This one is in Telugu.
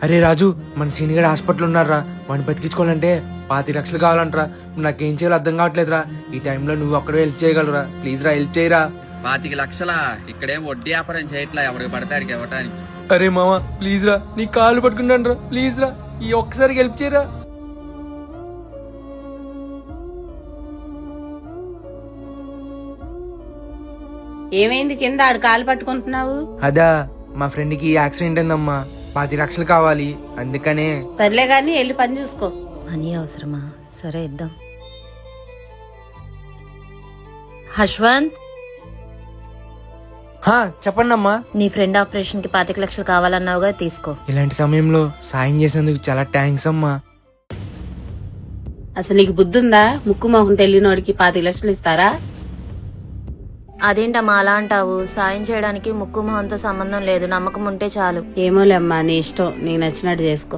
అరే రాజు, మన సీనియర్ హాస్పిటల్ ఉన్నారా, వాడిని బతికించుకోవాలంటే 25 లక్షలు కావాలంటరా. నాకేం చేయాలో అర్థం కావట్లేదురా. ఈ టైంలో నువ్వు అక్కడే హెల్ప్ చేయగలరా? ప్లీజ్ రా, హెల్ప్ చేయరా. 25 లక్షలా? ఇక్కడేం వడ్డీ వ్యాపారం చేయట్లా, ఎవరికి పడితే ఆడికి ఇవ్వటానికి. అరే మామ, ప్లీజ్ రా, నీ కాళ్ళు పట్టుకుంటాను రా, ప్లీజ్ రా, ఈ ఒక్కసారికి హెల్ప్ చేయరా. ఏమైంది? కింద ఆడు కాలు పట్టుకుంటున్నావు? అదా, మా ఫ్రెండ్ కి యాక్సిడెంట్ అయిందమ్మా, 25 లక్షలు కావాలి, అందుకనే. సర్లే గాని వెళ్ళి పని చూసుకో. మనీ అవసరమా? సరే ఇద్దాం. హశ్వంత్, చెప్పండి అమ్మా. నీ ఫ్రెండ్ ఆపరేషన్ కి 25 లక్షలు కావాలన్నావుగా, తీసుకో. ఇలాంటి సమయంలో సాయం చేసినందుకు చాలా థ్యాంక్స్ అమ్మా. అసలు నీకు బుద్ధుందా? ముక్కు మొహం తెలియనోడికి 25 లక్షలు ఇస్తారా? అదేంటమ్మా అలా అంటావు? సాయం చేయడానికి ముక్కు మొహంతో సంబంధం లేదు, నమ్మకం ఉంటే చాలు. ఏమోలే అమ్మా, నీ ఇష్టం, నీకు నచ్చినట్టు చేసుకో.